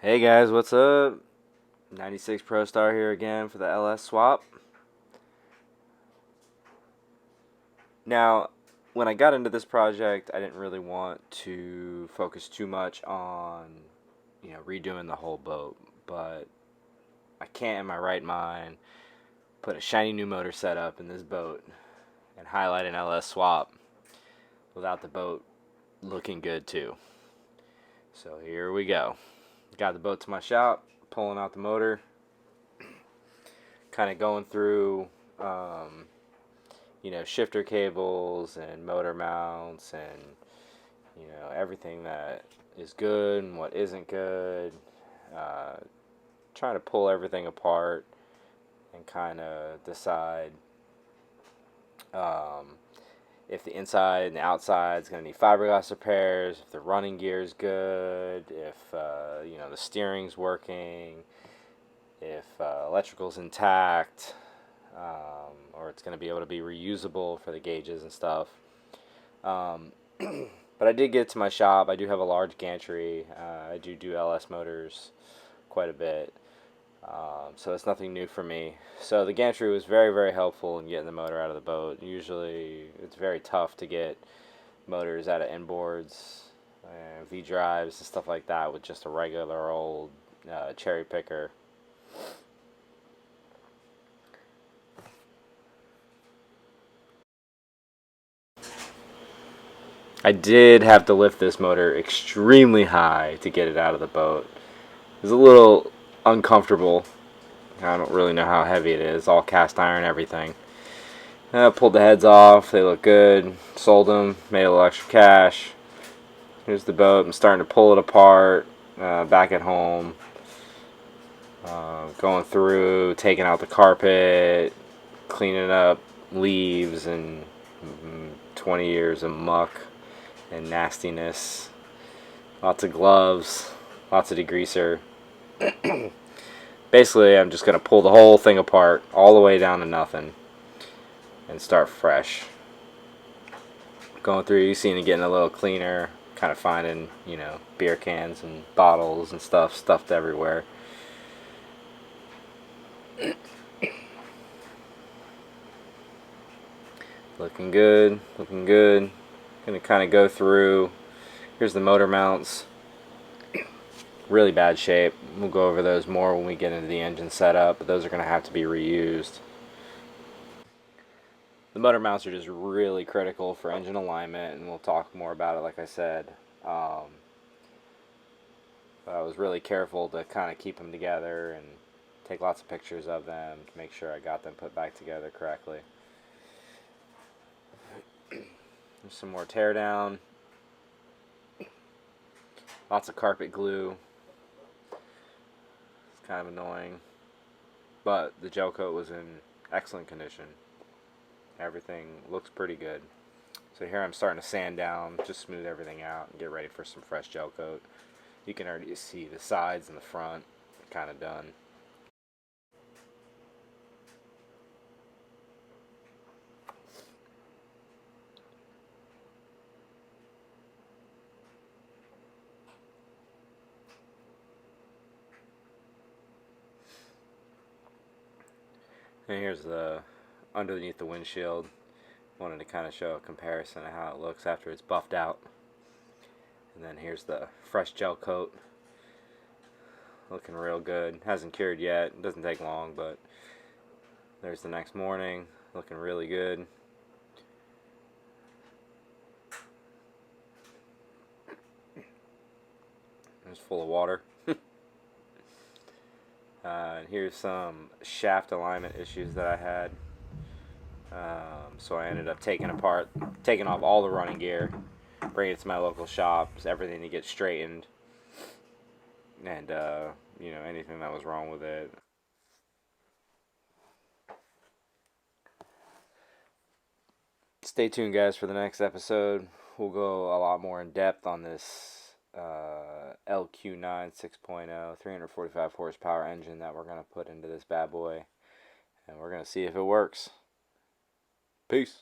Hey guys, what's up? 96 prostar here again for the LS swap. Now, when I got into this project, I didn't really want to focus too much on, redoing the whole boat, but I can't in my right mind put a shiny new motor setup in this boat and highlight an LS swap without the boat looking good too. So here we go. Got the boat to my shop, pulling out the motor, kind of going through shifter cables and motor mounts and, everything that is good and what isn't good. Uh, Trying to pull everything apart and kind of decide um, if the inside and the outside is going to need fiberglass repairs, if the running gear is good, if, the steering's working, if electrical's intact, or it's going to be able to be reusable for the gauges and stuff. But I did get to my shop. I do have a large gantry. I do LS motors quite a bit. So it's nothing new for me. So the gantry was very, very helpful in getting the motor out of the boat. Usually it's very tough to get motors out of inboards, V-drives and stuff like that with just a regular old cherry picker. I did have to lift this motor extremely high to get it out of the boat. It was a little uncomfortable. I don't really know how heavy it is. All cast iron, everything. I pulled the heads off. They look good. Sold them. Made a little extra cash. Here's the boat. I'm starting to pull it apart. Back at home. Going through, taking out the carpet, cleaning up leaves and 20 years of muck and nastiness. Lots of gloves. Lots of degreaser. Basically, I'm just going to pull the whole thing apart all the way down to nothing and start fresh. Going through, you see it getting a little cleaner, kind of finding, beer cans and bottles and stuff stuffed everywhere. Looking good, looking good. Gonna kind of go through. Here's the motor mounts. Really bad shape. We'll go over those more when we get into the engine setup, but those are going to have to be reused. The motor mounts are just really critical for engine alignment, and we'll talk more about it, like I said. But I was really careful to kind of keep them together and take lots of pictures of them to make sure I got them put back together correctly. There's some more tear down. Lots of carpet glue. It's kind of annoying. But the gel coat was in excellent condition. Everything looks pretty good. So here I'm starting to sand down, just smooth everything out and get ready for some fresh gel coat. You can already see the sides and the front kind of done. And here's the underneath the windshield. Wanted to kind of show a comparison of how it looks after it's buffed out. And then here's the fresh gel coat. Looking real good. Hasn't cured yet. It doesn't take long, but there's the next morning. Looking really good. It's full of water. And here's some shaft alignment issues that I had. So I ended up taking off all the running gear, bringing it to my local shop, everything to get straightened, and anything that was wrong with it. Stay tuned, guys, for the next episode. We'll go a lot more in depth on this LQ9 6.0 345 horsepower engine that we're going to put into this bad boy, and we're going to see if it works. Peace.